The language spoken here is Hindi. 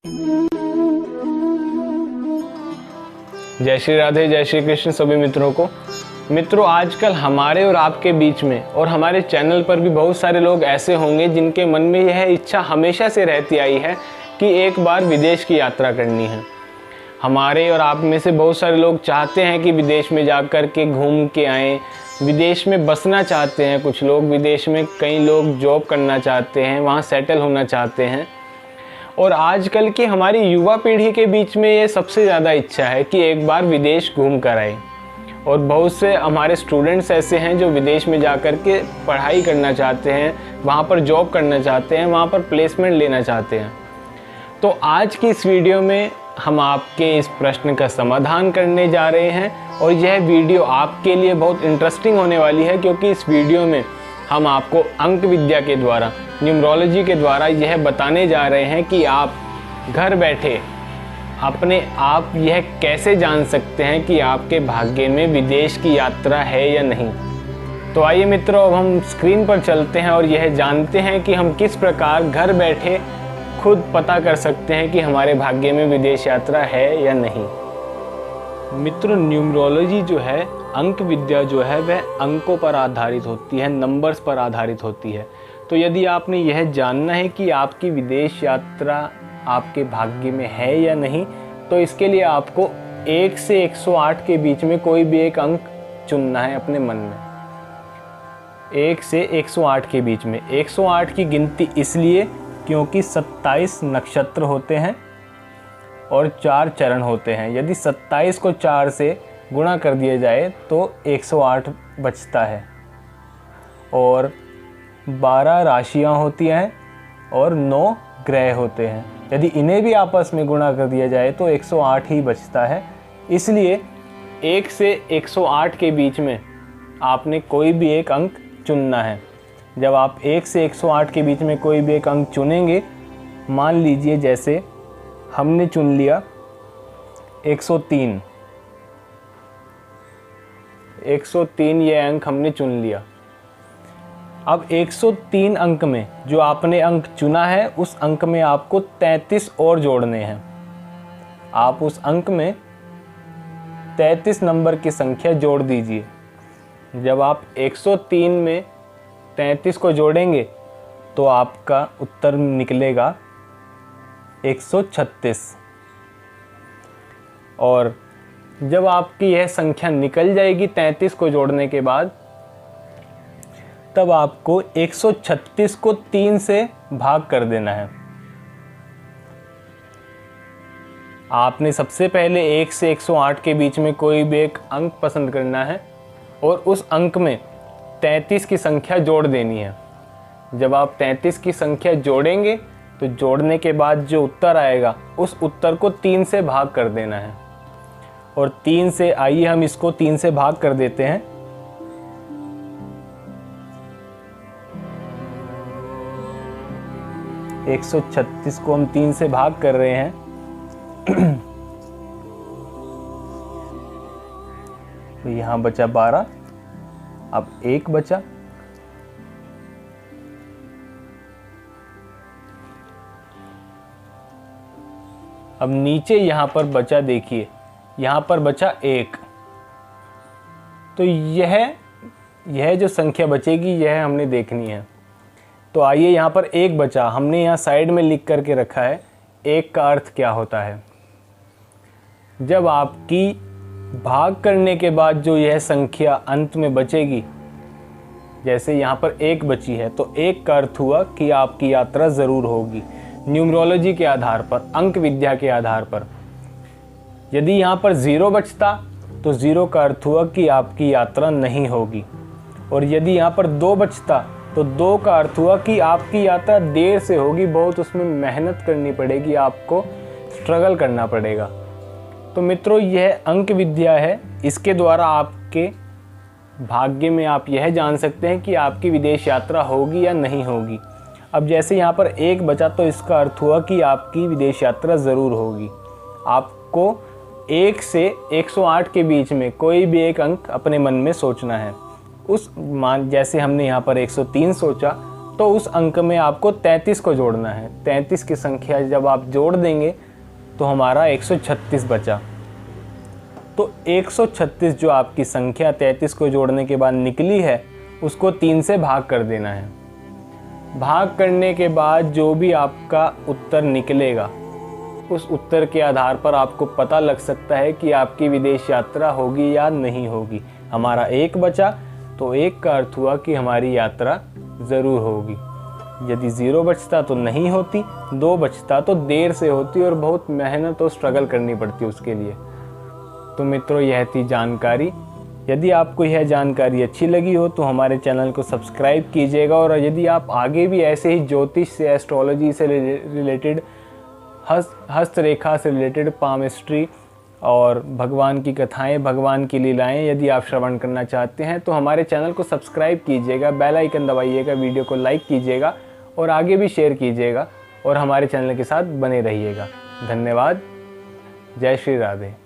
जय श्री राधे, जय श्री कृष्ण सभी मित्रों को। मित्रों, आजकल हमारे और आपके बीच में और हमारे चैनल पर भी बहुत सारे लोग ऐसे होंगे जिनके मन में यह इच्छा हमेशा से रहती आई है कि एक बार विदेश की यात्रा करनी है। हमारे और आप में से बहुत सारे लोग चाहते हैं कि विदेश में जाकर के घूम के आएँ, विदेश में बसना चाहते हैं। कुछ लोग विदेश में, कई लोग जॉब करना चाहते हैं, वहाँ सेटल होना चाहते हैं। और आजकल की हमारी युवा पीढ़ी के बीच में ये सबसे ज़्यादा इच्छा है कि एक बार विदेश घूम कर आए। और बहुत से हमारे स्टूडेंट्स ऐसे हैं जो विदेश में जाकर के पढ़ाई करना चाहते हैं, वहाँ पर जॉब करना चाहते हैं, वहाँ पर प्लेसमेंट लेना चाहते हैं। तो आज की इस वीडियो में हम आपके इस प्रश्न का समाधान करने जा रहे हैं और यह वीडियो आपके लिए बहुत इंटरेस्टिंग होने वाली है, क्योंकि इस वीडियो में हम आपको अंक विद्या के द्वारा, न्यूमरोलॉजी के द्वारा यह बताने जा रहे हैं कि आप घर बैठे अपने आप यह कैसे जान सकते हैं कि आपके भाग्य में विदेश की यात्रा है या नहीं। तो आइए मित्रों, अब हम स्क्रीन पर चलते हैं और यह जानते हैं कि हम किस प्रकार घर बैठे खुद पता कर सकते हैं कि हमारे भाग्य में विदेश यात्रा है या नहीं। मित्रों, न्यूमरोलॉजी जो है, अंक विद्या जो है, वह अंकों पर आधारित होती है, नंबर्स पर आधारित होती है। तो यदि आपने यह जानना है कि आपकी विदेश यात्रा आपके भाग्य में है या नहीं, तो इसके लिए आपको 1 से 108 के बीच में कोई भी एक अंक चुनना है अपने मन में। 1 से 108 के बीच में। 108 की गिनती इसलिए क्योंकि 27 नक्षत्र होते हैं और 4 चरण होते हैं। यदि 27 को 4 से गुणा कर दिया जाए तो 108 बचता है। और 12 राशियां होती हैं और 9 ग्रह होते हैं। यदि इन्हें भी आपस में गुणा कर दिया जाए तो 108 ही बचता है। इसलिए 1 से 108 के बीच में आपने कोई भी एक अंक चुनना है। जब आप 1 से 108 के बीच में कोई भी एक अंक चुनेंगे, मान लीजिए जैसे हमने चुन लिया 103। 103 ये अंक हमने चुन लिया। अब 103 अंक में जो आपने अंक चुना है, उस अंक में आपको 33 और जोड़ने हैं। आप उस अंक में 33 नंबर की संख्या जोड़ दीजिए। जब आप 103 में 33 को जोड़ेंगे तो आपका उत्तर निकलेगा 136। और जब आपकी यह संख्या निकल जाएगी 33 को जोड़ने के बाद, तब आपको 136 को 3 से भाग कर देना है। आपने सबसे पहले 1 से 108 के बीच में कोई भी एक अंक पसंद करना है और उस अंक में 33 की संख्या जोड़ देनी है। जब आप 33 की संख्या जोड़ेंगे तो जोड़ने के बाद जो उत्तर आएगा, उस उत्तर को 3 से भाग कर देना है। और 3 से, आइए हम इसको 3 से भाग कर देते हैं। एक 136 को हम 3 से भाग कर रहे हैं। तो यहाँ बचा 12, अब 1 बचा। अब नीचे यहाँ पर बचा, देखिए यहाँ पर बचा 1। तो यह जो संख्या बचेगी, यह हमने देखनी है। तो आइए, यहाँ पर 1 बचा, हमने यहाँ साइड में लिख करके रखा है। 1 का अर्थ क्या होता है? जब आपकी भाग करने के बाद जो यह संख्या अंत में बचेगी, जैसे यहाँ पर 1 बची है, तो 1 का अर्थ हुआ कि आपकी यात्रा ज़रूर होगी। न्यूमरोलॉजी के आधार पर, अंक विद्या के आधार पर। यदि यहाँ पर 0 बचता तो 0 का अर्थ हुआ कि आपकी यात्रा नहीं होगी। और यदि यहाँ पर 2 बचता तो 2 का अर्थ हुआ कि आपकी यात्रा देर से होगी, बहुत उसमें मेहनत करनी पड़ेगी, आपको स्ट्रगल करना पड़ेगा। तो मित्रों, यह अंक विद्या है। इसके द्वारा आपके भाग्य में आप यह जान सकते हैं कि आपकी विदेश यात्रा होगी या नहीं होगी। अब जैसे यहाँ पर 1 बचा, तो इसका अर्थ हुआ कि आपकी विदेश यात्रा ज़रूर होगी। आपको 1 से 108 के बीच में कोई भी एक अंक अपने मन में सोचना है। जैसे हमने यहाँ पर 103 सोचा, तो उस अंक में आपको 33 को जोड़ना है। 33 की संख्या जब आप जोड़ देंगे तो हमारा 136 बचा। तो 136 जो आपकी संख्या 33 को जोड़ने के बाद निकली है उसको 3 से भाग कर देना है। भाग करने के बाद जो भी आपका उत्तर निकलेगा उस उत्तर के आधार पर आपको पता लग सकता है कि आपकी विदेश यात्रा होगी या नहीं होगी। हमारा 1 बचा तो 1 का अर्थ हुआ कि हमारी यात्रा ज़रूर होगी। यदि 0 बचता तो नहीं होती, 2 बचता तो देर से होती और बहुत मेहनत और स्ट्रगल करनी पड़ती उसके लिए। तो मित्रों, यह थी जानकारी। यदि आपको यह जानकारी अच्छी लगी हो तो हमारे चैनल को सब्सक्राइब कीजिएगा, और यदि आप आगे भी ऐसे ही ज्योतिष से, एस्ट्रोलॉजी से रिलेटेड, हस्तरेखा से रिलेटेड, पामिस्ट्री और भगवान की कथाएं, भगवान की लीलाएं यदि आप श्रवण करना चाहते हैं तो हमारे चैनल को सब्सक्राइब कीजिएगा, बेल आइकन दबाइएगा, वीडियो को लाइक कीजिएगा और आगे भी शेयर कीजिएगा और हमारे चैनल के साथ बने रहिएगा। धन्यवाद। जय श्री राधे।